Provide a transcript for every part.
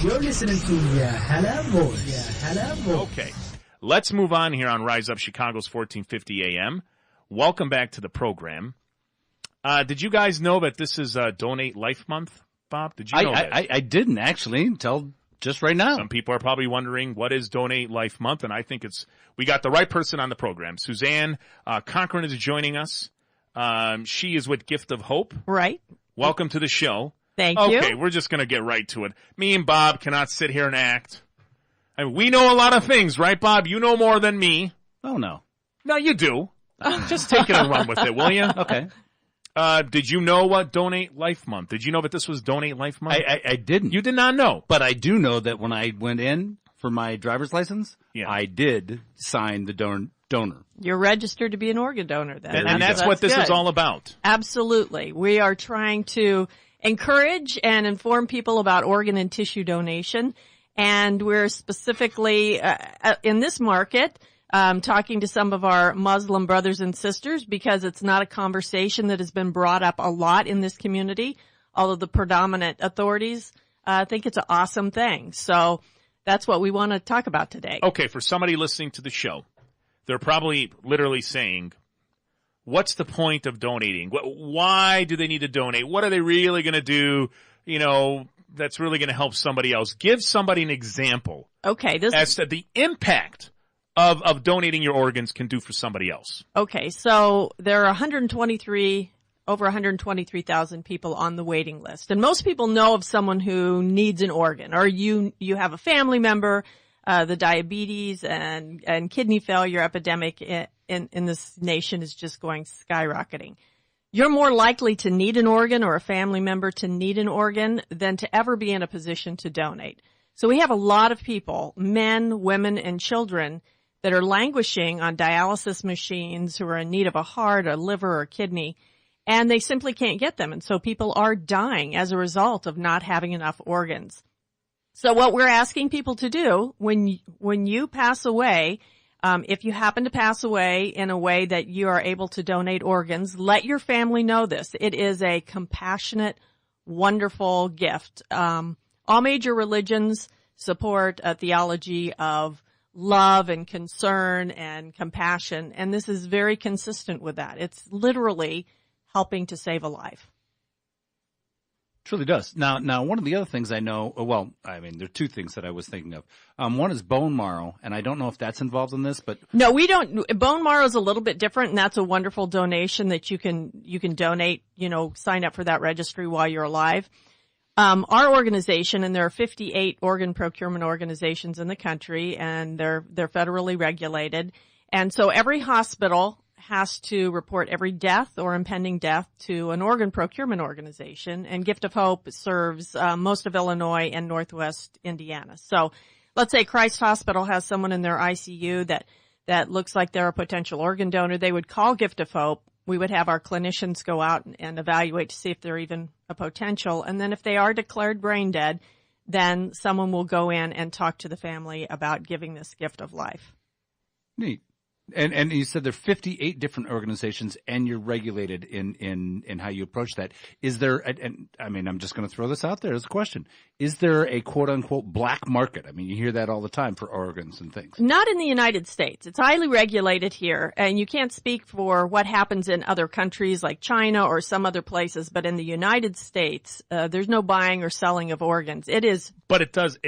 You're listening to Yahala Voice. Yahala Voice. Okay, let's move on here on Rise Up Chicago's 1450 AM. Welcome back to the program. Did you guys know that this is Donate Life Month, Bob? Did you know that? I didn't actually until just right now. Some people are probably wondering, what is Donate Life Month? And I think we got the right person on the program. Suzanne Cochran is joining us. She is with Gift of Hope. Right. Welcome to the show. Thank you. Okay, we're just going to get right to it. Me and Bob cannot sit here and act. I mean, we know a lot of things, right, Bob? You know more than me. Oh, no. No, you do. Just take it and run with it, will you? Okay. Did you know what Donate Life Month? Did you know that this was Donate Life Month? I didn't. You did not know. But I do know that when I went in for my driver's license, I did sign the donor. You're registered to be an organ donor then. And that's what this is all about. Absolutely. We are trying to encourage and inform people about organ and tissue donation. And we're specifically in this market talking to some of our Muslim brothers and sisters because it's not a conversation that has been brought up a lot in this community, although the predominant authorities think it's an awesome thing. So that's what we want to talk about today. Okay, for somebody listening to the show, they're probably literally saying, what's the point of donating? Why do they need to donate? What are they really going to do, that's really going to help somebody else? Give somebody an example as to the impact of donating your organs can do for somebody else. Okay, so there are over 123,000 people on the waiting list. And most people know of someone who needs an organ, or you have a family member. The diabetes and kidney failure epidemic in this nation is just going skyrocketing. You're more likely to need an organ or a family member to need an organ than to ever be in a position to donate. So we have a lot of people, men, women, and children, that are languishing on dialysis machines who are in need of a heart, a liver, or a kidney, and they simply can't get them. And so people are dying as a result of not having enough organs. So what we're asking people to do when you pass away, if you happen to pass away in a way that you are able to donate organs, let your family know this. It is a compassionate, wonderful gift. All major religions support a theology of love and concern and compassion, and this is very consistent with that. It's literally helping to save a life. Truly does. Now, one of the other things I know, there are two things that I was thinking of. One is bone marrow, and I don't know if that's involved in this, but no, we don't. Bone marrow is a little bit different, and that's a wonderful donation that you can donate. Sign up for that registry while you're alive. Our organization, and there are 58 organ procurement organizations in the country, and they're federally regulated, and so every hospital has to report every death or impending death to an organ procurement organization, and Gift of Hope serves most of Illinois and Northwest Indiana. So let's say Christ Hospital has someone in their ICU that looks like they're a potential organ donor. They would call Gift of Hope. We would have our clinicians go out and evaluate to see if they're even a potential. And then if they are declared brain dead, then someone will go in and talk to the family about giving this gift of life. Neat. And you said there are 58 different organizations, and you're regulated in how you approach that. Is there, I'm just going to throw this out there as a question. Is there a quote unquote black market? I mean, you hear that all the time for organs and things. Not in the United States. It's highly regulated here, and you can't speak for what happens in other countries like China or some other places, but in the United States, there's no buying or selling of organs. But it does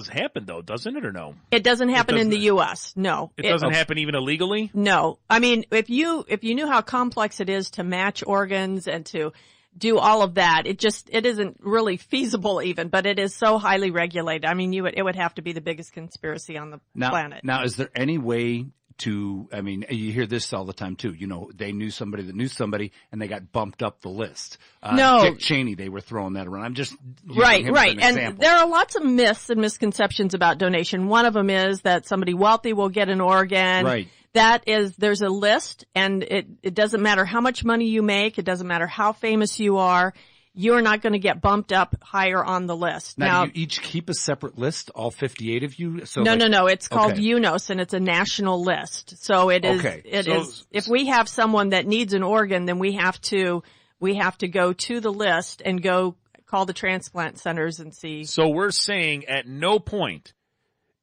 happen though, doesn't it, or no? It doesn't happen in the U.S. No. It doesn't happen even illegally? No. I mean, if you knew how complex it is to match organs and to do all of that, it isn't really feasible even, but it is so highly regulated. I mean, it would have to be the biggest conspiracy on the planet. Now, is there any way you hear this all the time too. They knew somebody that knew somebody and they got bumped up the list. No. Dick Cheney, they were throwing that around. I'm just right. And example. There are lots of myths and misconceptions about donation. One of them is that somebody wealthy will get an organ. Right. There's a list, and it doesn't matter how much money you make. It doesn't matter how famous you are. You're not going to get bumped up higher on the list. Now, do you each keep a separate list, all 58 of you? So No. It's called UNOS, and it's a national list. So it is. If we have someone that needs an organ, then we have to go to the list and go call the transplant centers and see. So we're saying at no point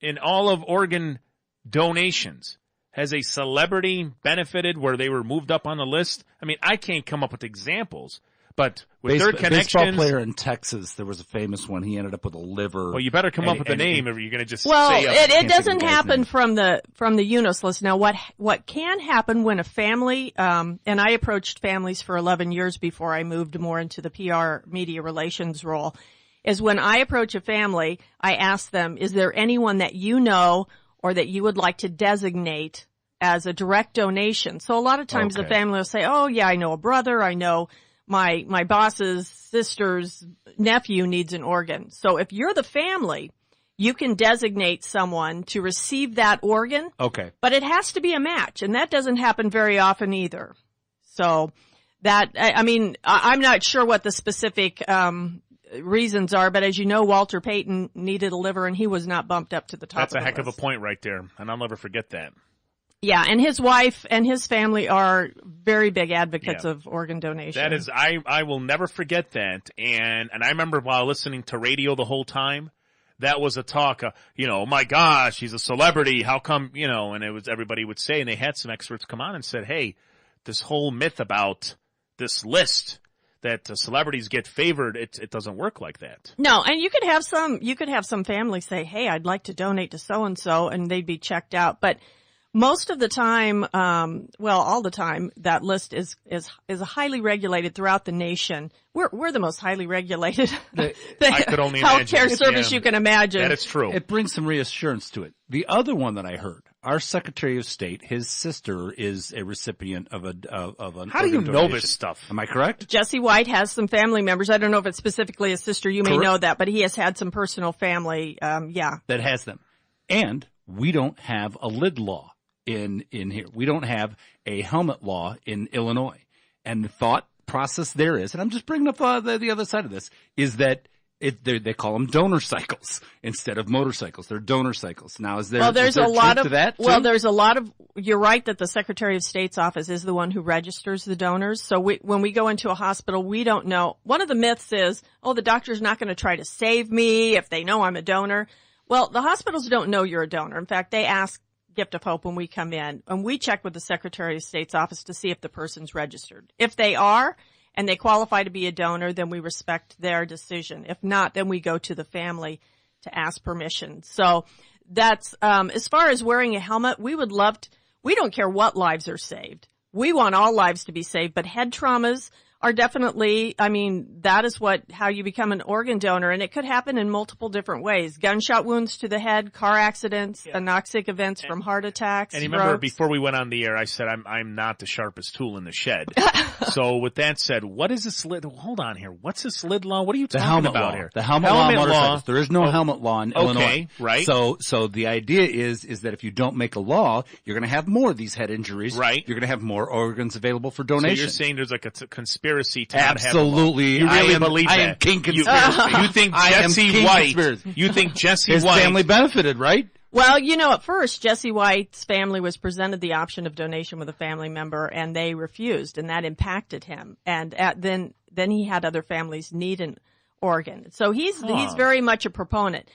in all of organ donations has a celebrity benefited where they were moved up on the list. I mean, I can't come up with examples, but with their connections. Baseball player in Texas, there was a famous one. He ended up with a liver. Well, you better come up with a name, or you're going to just well, say. It doesn't happen from the UNOS list. Now, what can happen when a family, and I approached families for 11 years before I moved more into the PR media relations role, is when I approach a family, I ask them, is there anyone that you know or that you would like to designate as a direct donation? So a lot of times the family will say, oh yeah, I know a brother, I know my boss's sister's nephew needs an organ. So if you're the family, you can designate someone to receive that organ. Okay. But it has to be a match, and that doesn't happen very often either. So that, I mean, I'm not sure what the specific, reasons are, but as you know, Walter Payton needed a liver and he was not bumped up to the top. That's of a heck the of a list. point right there, and I'll never forget that. Yeah, and his wife and his family are very big advocates of organ donation. That is, I will never forget that, and I remember while listening to radio the whole time, that was a talk, oh my gosh, he's a celebrity, how come, and it was, everybody would say, and they had some experts come on and said, hey, this whole myth about this list, that celebrities get favored, it doesn't work like that. No, and you could have some families say, hey, I'd like to donate to so-and-so, and they'd be checked out. But most of the time, all the time, that list is highly regulated throughout the nation. We're the most highly regulated I could only imagine. healthcare service you can imagine. That is true. It brings some reassurance to it. The other one that I heard, our Secretary of State, his sister is a recipient of an How do you organ know donation. this stuff? Am I correct? Jesse White has some family members. I don't know if it's specifically a sister. You may Correct. know that, but he has had some personal family. That has them. And we don't have a lid law in here. We don't have a helmet law in Illinois. And the thought process there is, and I'm just bringing up the other side of this, is that they call them donor cycles instead of motorcycles. They're donor cycles. Now, is there there's a lot truth of to that? well, too? there's a lot of. You're right that the Secretary of State's office is the one who registers the donors. So when we go into a hospital, we don't know. One of the myths is, the doctor's not going to try to save me if they know I'm a donor. Well, the hospitals don't know you're a donor. In fact, they ask Gift of Hope when we come in, and we check with the Secretary of State's office to see if the person's registered. If they are, and they qualify to be a donor, then we respect their decision. If not, then we go to the family to ask permission. So that's, as far as wearing a helmet, we don't care what lives are saved. We want all lives to be saved, but head traumas are definitely, that is how you become an organ donor, and it could happen in multiple different ways. Gunshot wounds to the head, car accidents, anoxic events from heart attacks. And you remember strokes. before we went on the air, I said I'm not the sharpest tool in the shed. So with that said, what is this lid? Hold on here. What's this lid law? What are you talking about here? The helmet law on motorcycles. There is no helmet law in Illinois. Okay, right. So the idea is that if you don't make a law, you're going to have more of these head injuries. Right. You're going to have more organs available for So donation. you're saying there's like a conspiracy to not have a law. Absolutely. You really I believe that? I am king conspiracy. You think I am Jesse king White? conspiracy. You think Jesse His White? family benefited, right? Well, at first, Jesse White's family was presented the option of donation with a family member, and they refused, and that impacted him. And then he had other families need an organ. So he's very much a proponent.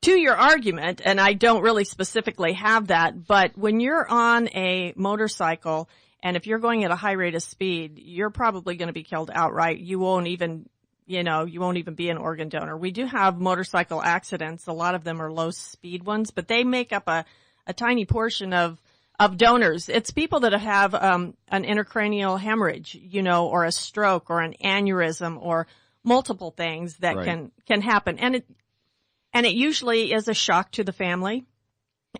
To your argument, and I don't really specifically have that, but when you're on a motorcycle, and if you're going at a high rate of speed, you're probably going to be killed outright. You won't even be an organ donor. We do have motorcycle accidents. A lot of them are low speed ones, but they make up a tiny portion of donors. It's people that have, an intracranial hemorrhage, or a stroke or an aneurysm or multiple things that can happen. And it usually is a shock to the family.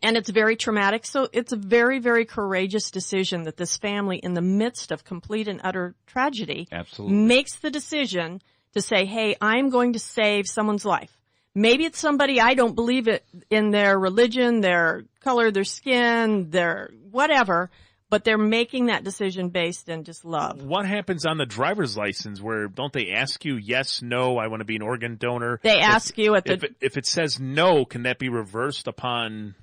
And it's very traumatic. So it's a very, very courageous decision that this family, in the midst of complete and utter tragedy, makes the decision to say, hey, I'm going to save someone's life. Maybe it's somebody I don't believe it in their religion, their color, their skin, their whatever, but they're making that decision based in just love. What happens on the driver's license where don't they ask you yes, no, I want to be an organ donor? They ask you if it says no, can that be reversed upon,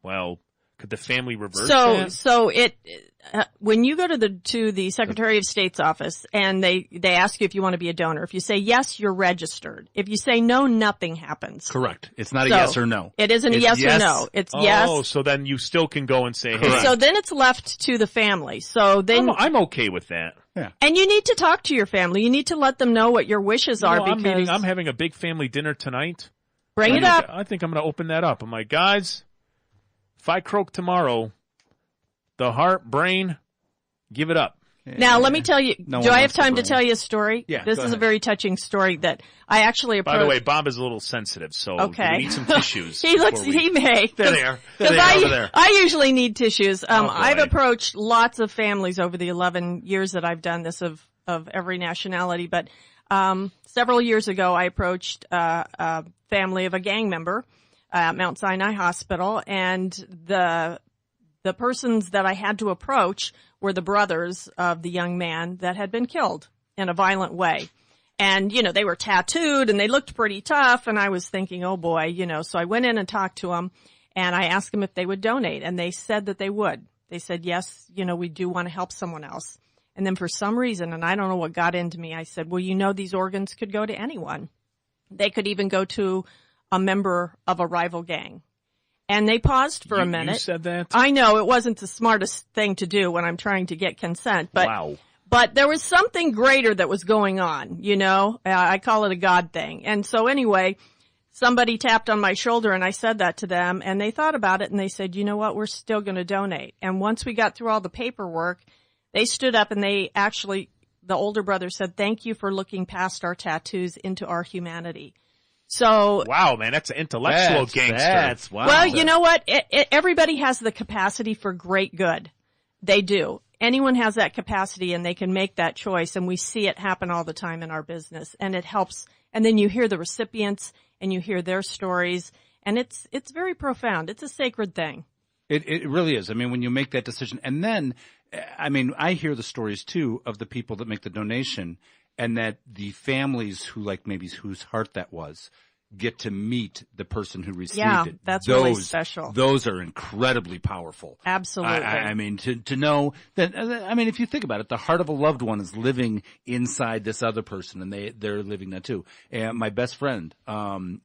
because Could the family reverse So, that? when you go to the Secretary of State's office and they ask you if you want to be a donor, if you say yes, you're registered. If you say no, nothing happens. Correct. It's not a yes or no. It isn't a It's yes yes. or no. It's yes. Oh, so then you still can go and say, hey, So then it's left to the family. So then, I'm okay with that. and you need to talk to your family. You need to let them know what your wishes are because I'm having a big family dinner tonight. bring it up. I think I'm going to open that up. I'm like, guys, if I croak tomorrow, the heart, brain, give it up. Now, let me tell you, No do one I have wants to time to bring- tell you a story? Yeah, This go is a ahead. very touching story that I actually approached. By the way, Bob is a little sensitive, so Okay. we need some tissues. he may. There they are. There 'Cause they are over there. I usually need tissues. Oh, boy. I've approached lots of families over the 11 years that I've done this of every nationality, but several years ago I approached a family of a gang member at Mount Sinai Hospital, and the persons that I had to approach were the brothers of the young man that had been killed in a violent way. And, they were tattooed and they looked pretty tough. And I was thinking, oh boy, so I went in and talked to them and I asked them if they would donate. And they said that they would. They said, yes, we do want to help someone else. And then for some reason, and I don't know what got into me, I said, well, these organs could go to anyone. They could even go to a member of a rival gang. And they paused for a minute. You said that? I know it wasn't the smartest thing to do when I'm trying to get consent, but Wow. But there was something greater that was going on, I call it a God thing. And so anyway, somebody tapped on my shoulder and I said that to them and they thought about it and they said, you know what, we're still going to donate. And once we got through all the paperwork, they stood up and the older brother said, thank you for looking past our tattoos into our humanity. So, Wow, man, that's an intellectual gangster. Wow. well, you know what? Everybody has the capacity for great good. They do. Anyone has that capacity and they can make that choice. And we see it happen all the time in our business and it helps. And then you hear the recipients and you hear their stories and it's very profound. It's a sacred thing. It really is. I mean, when you make that decision and then, I hear the stories too of the people that make the donation and that the families who maybe whose heart that was get to meet the person who received it. That's really special. Those are incredibly powerful. Absolutely. To know that, if you think about it, the heart of a loved one is living inside this other person and they're living that too. And my best friend,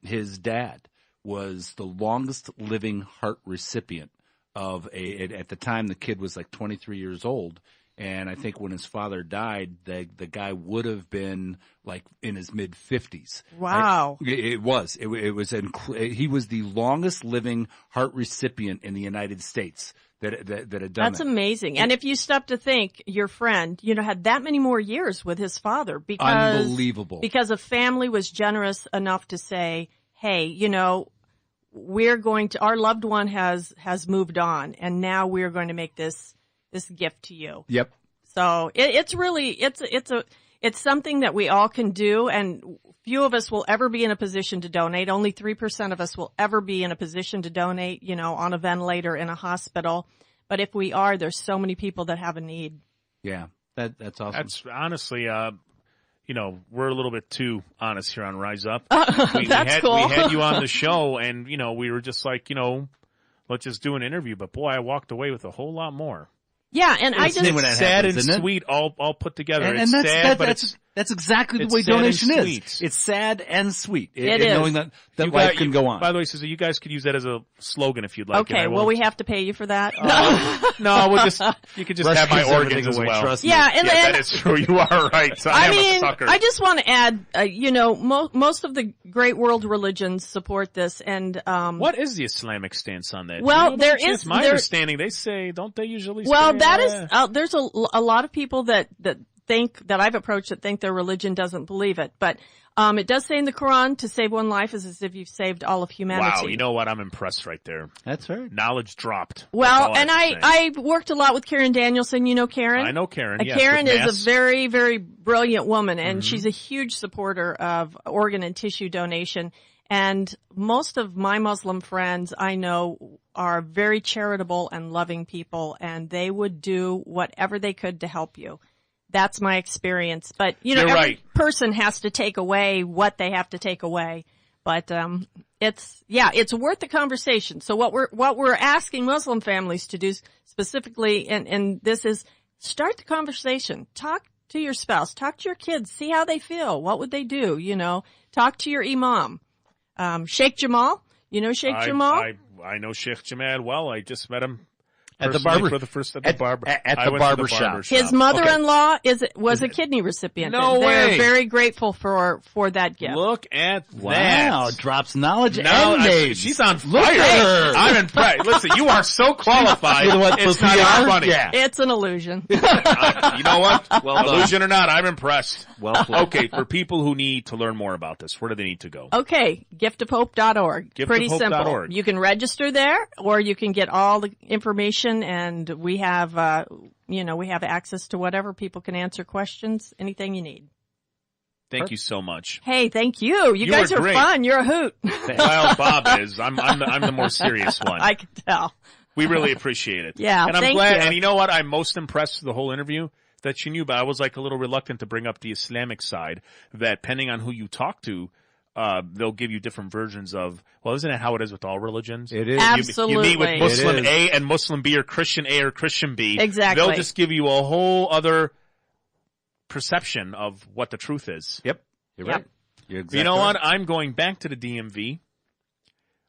his dad was the longest living heart recipient of at the time the kid was 23 years old. And I think when his father died, the guy would have been in his mid 50s. Wow. It was. He was the longest living heart recipient in the United States that had done that. That's amazing. And if you stop to think, your friend, had that many more years with his father because unbelievable. Because a family was generous enough to say, hey, our loved one has moved on and now we're going to make this gift to you. Yep. So it's really, it's something that we all can do and few of us will ever be in a position to donate. Only 3% of us will ever be in a position to donate, on a ventilator in a hospital. But if we are, there's so many people that have a need. Yeah. That's awesome. That's honestly, we're a little bit too honest here on Rise Up. That's cool. We had you on the show and, we were just let's just do an interview. But boy, I walked away with a whole lot more. Yeah, and It's sad happens, and sweet all put together. And it's sad, but that's exactly the it's way sad and donation is. sweet. It's sad and sweet. It is. Knowing that life can go on. By the way, Susan, you guys could use that as a slogan if you'd like. Okay, and I well, won't- we have to pay you for that. No, you could just have my gives organs everything as away, well. trust me. Yeah, and that is true. You are right. So I am a sucker. I just want to add, most of the great world religions support this, and What is the Islamic stance on that? Well, Do you know by there chance? is- My there- understanding. They say, don't they usually? well, say, that is there's a lot of people that think that I've approached that think their religion doesn't believe it, but it does say in the Quran to save one life is as if you've saved all of humanity. Wow, you know what? I'm impressed right there. That's right. Knowledge dropped. Well, That's and all I worked a lot with Karen Danielson. You know Karen? I know Karen. Yes, Karen with is Mass. a very, very brilliant woman, and she's a huge supporter of organ and tissue donation. And most of my Muslim friends I know are very charitable and loving people, and they would do whatever they could to help you. That's my experience. But, You're every right. person has to take away what they have to take away. But it's worth the conversation. So what we're asking Muslim families to do specifically, and this is start the conversation. Talk to your spouse, talk to your kids, see how they feel. What would they do? Talk to your imam. Sheikh Jamal, Sheikh Jamal? I know Sheikh Jamal well. I just met him at the barber for the first at the barber shop. His mother-in-law was a kidney recipient. No way. They're very grateful for that gift. Look at Wow, that. drops knowledge and names. She's on Look fire. at her. I'm impressed. Listen, you are so qualified. You know what, It's for not PR? even funny. Yeah. It's an illusion. You know what? Well done. Illusion or not, I'm impressed. Well played. Okay, for people who need to learn more about this, where do they need to go? Okay, giftofhope.org. Pretty simple. Giftofhope.org. You can register there, or you can get all the information, and we have access to whatever. People can answer questions, anything you need. Thank you so much. Hey, thank you. You guys were are great. fun. You're a hoot. Well, Bob is. I'm the more serious one. I can tell. We really appreciate it. Yeah, and I'm thank glad. you. And you know what? I'm most impressed with the whole interview that you knew, but I was like a little reluctant to bring up the Islamic side. That depending on who you talk to, they'll give you different versions of. Well, isn't it how it is with all religions? It is. Absolutely. You meet with Muslim It is. A and Muslim B, or Christian A or Christian B. Exactly. They'll just give you a whole other perception of what the truth is. Yep. You're Yep. right. You're exactly You know right. what? I'm going back to the DMV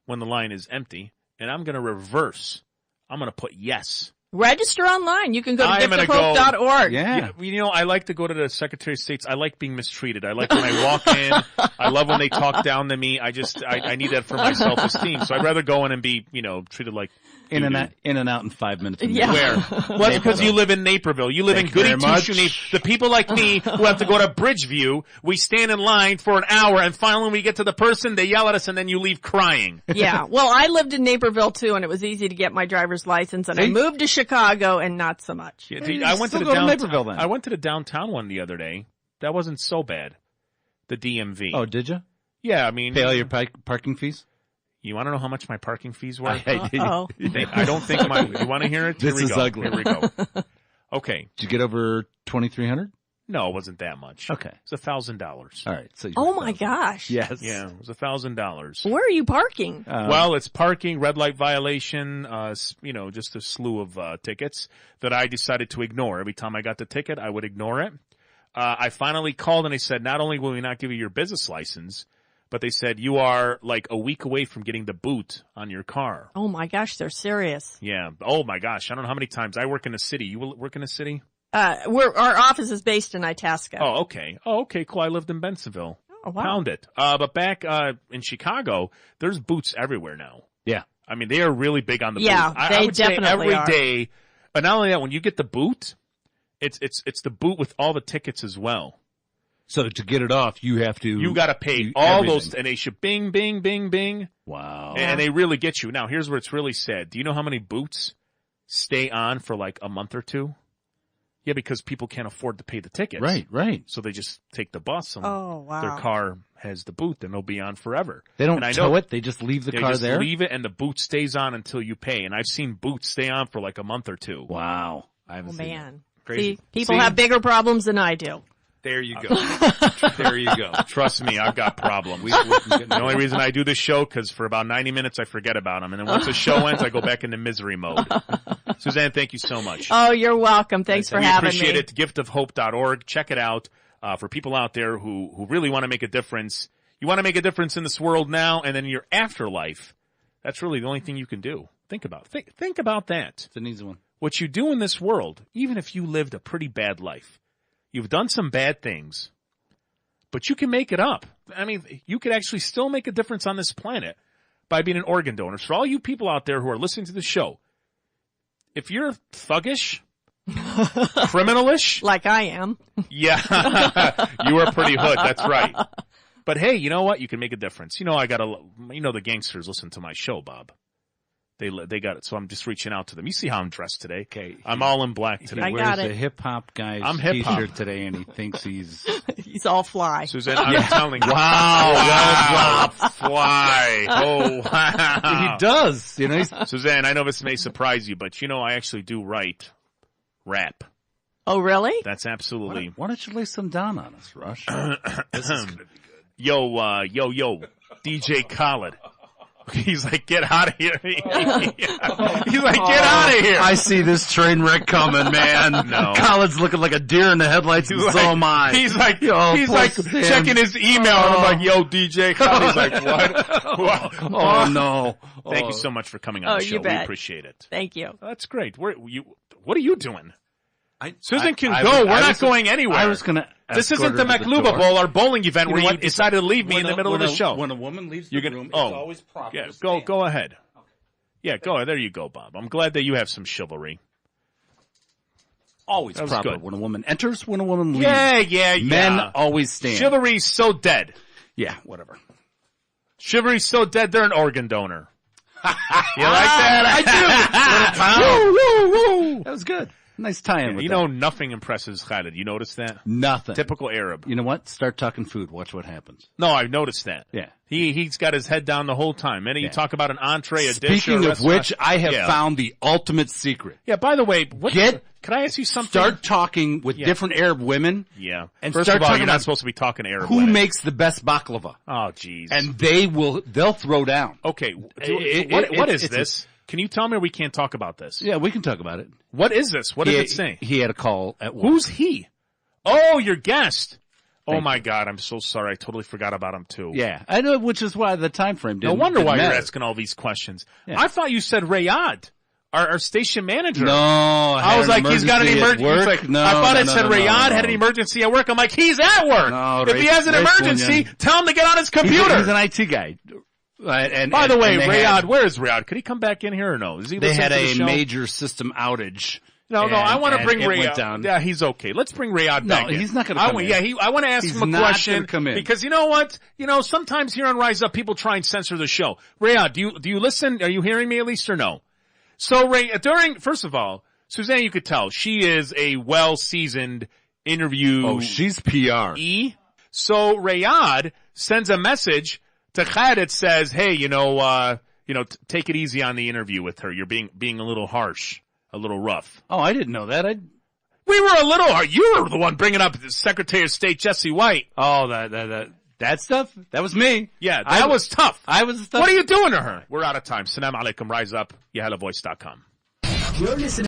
when the line is empty, and I'm going to reverse. I'm going to put yes. Register online. You can go to I'm gonna giftofhope.org. Yeah. I like to go to the Secretary of State's. I like being mistreated. I like when I walk in. I love when they talk down to me. I need that for my self-esteem. So I'd rather go in and be, treated like In and out in 5 minutes. Yeah. where? Well, that's because you live in Naperville. You live Thank in you Goody very much. Two-Shoe. The people like me who have to go to Bridgeview, we stand in line for an hour, and finally when we get to the person, they yell at us, and then you leave crying. Yeah. Well, I lived in Naperville too, and it was easy to get my driver's license, and I See? moved to Chicago, and not so much. Yeah, you I went to still the go to downtown. Naperville then. I went to the downtown one the other day. That wasn't so bad. The DMV. Oh, did you? Yeah, I mean, Pay all your parking fees? you want to know how much my parking fees were? Oh. I don't think you want to hear it? This Here we is go. ugly. Here we go. Okay. Did you get over 2,300? No, it wasn't that much. Okay. It was $1,000. All right. So Oh my gosh. Yes. Yeah, it was $1,000. Where are you parking? Well, it's parking, red light violation, just a slew of tickets that I decided to ignore. Every time I got the ticket, I would ignore it. I finally called and they said, not only will we not give you your business license, but they said you are like a week away from getting the boot on your car. Oh my gosh, they're serious. Yeah. Oh my gosh. I don't know how many times I work in a city. You work in a city? Our office is based in Itasca. Oh, okay. Oh, okay. Cool. I lived in Bensenville. Oh, wow. Pound it. But back in Chicago, there's boots everywhere now. Yeah. I mean, they are really big on the Yeah, boot. I they would say definitely every are. day. But not only that, when you get the boot, it's the boot with all the tickets as well. So to get it off, you have to. You got to pay do all everything. those, and they should bing, bing, bing, bing, Wow. and they really get you. Now, here's where it's really sad. Do you know how many boots stay on for like a month or two? Yeah, because people can't afford to pay the tickets. Right. So they just take the bus and Oh, wow. their car has the boot and they'll be on forever. They don't And I tow know it. They just leave the they car just there. leave it and the boot stays on until you pay. And I've seen boots stay on for like a month or two. Wow. I haven't Oh, seen man. Crazy. See, people See? have bigger problems than I do. There you go. There you go. Trust me, I've got problems. The only reason I do this show, because for about 90 minutes I forget about them. And then once the show ends, I go back into misery mode. Suzanne, thank you so much. Oh, you're welcome. Thanks for We having appreciate me. it. Giftofhope.org. Check it out. For people out there who really want to make a difference. You want to make a difference in this world now and then in your afterlife. That's really the only thing you can do. Think about it. Think about that. It's an easy one. What you do in this world, even if you lived a pretty bad life, you've done some bad things, but you can make it up. I mean, you could actually still make a difference on this planet by being an organ donor. For all you people out there who are listening to the show, if you're thuggish, criminalish, Like I am. yeah, you are pretty hood. That's right. But hey, you know what? You can make a difference. The gangsters listen to my show, Bob. They got it. So I'm just reaching out to them. You see how I'm dressed today? Okay. I'm all in black today. I He got wears it. a hip hop guy's I'm hip-hop. t-shirt today, and he thinks he's. He's all fly. Suzanne, I'm telling you. Wow. Fly. Oh, wow. He does. He's Suzanne, I know this may surprise you, but I actually do write rap. Oh, really? That's absolutely. Why don't you lay some down on us, Rush? This is gonna be good. Yo. DJ Khaled. He's like, get out of here. He's like, get out of here. I see this train wreck coming, man. No. Khaled's looking like a deer in the headlights, and so am I. He's like, Sam. checking his email, and I'm like, yo, DJ Khaled. He's like, what? Oh, no. Thank you so much for coming on the show. You bet. We appreciate it. Thank you. That's great. What are you doing? I Susan can was- go. I We're was- not going anywhere. I was going to. This isn't the McLuba Bowl, our bowling event, where you decided to leave me in the middle of the show. When a woman leaves the You're gonna, room, oh, it's always proper. yeah, to stand. go ahead. Yeah, go. There you go, Bob. I'm glad that you have some chivalry. Always That was proper. good. When a woman enters, when a woman leaves. Yeah. Men always stand. Chivalry's so dead. Yeah, whatever. Chivalry's so dead, they're an organ donor. You like that? I do. That was good. Nice tie-in with You that. know, nothing impresses Khaled. You notice that? Nothing. Typical Arab. You know what? Start talking food. Watch what happens. No, I've noticed that. Yeah. He's got his head down the whole time. And you talk about an entree, a dish, Speaking or a of which, restaurant. I have found the ultimate secret. Yeah, by the way, can I ask you something? Start talking with different Arab women. Yeah. And First start of all, talking you're not about supposed to be talking Arab. Who wedding. makes the best baklava? Oh, jeez. And they'll throw down. Okay. It- What is it's this? Can you tell me, or we can't talk about this? Yeah, we can talk about it. What is this? What does it say? He had a call at work. Who's he? Oh, your guest. Oh Thank my God, I'm so sorry. I totally forgot about him too. Yeah, I know, which is why the time frame No didn't. wonder why didn't you're matter. asking all these questions. Yeah. I thought you said Rayad, our station manager. No, I was like, he's got an emergency. At work? Like, No, I thought no, it no, said no, no, Rayad no. had an emergency at work. I'm like, he's at work. No, if he has an emergency, tell him to get on his computer. He's an IT guy. And By the way, and they Rayad, where is Rayad? Could he come back in here or no? Is he They listening had to the a show? major system outage. No, I want to bring and it Rayad. went down. Yeah, he's okay. Let's bring Rayad No, back in. he's not gonna come in. Yeah, I want to ask He's him a not question gonna come in. because you know what? You know, sometimes here on Rise Up, people try and censor the show. Rayad, do you listen? Are you hearing me at least or no? So first of all, Suzanne, you could tell she is a well-seasoned interview. Oh, she's PR. So Rayad sends a message to Khaled that says, "Hey, take it easy on the interview with her. You're being a little harsh, a little rough." Oh, I didn't know that. We were a little hard. You were the one bringing up Secretary of State Jesse White. Oh, that stuff? That was me. Yeah, that was tough. I was tough. What are you doing to her? We're out of time. Salam alaikum. Rise up. YahalaVoice.com. You're listening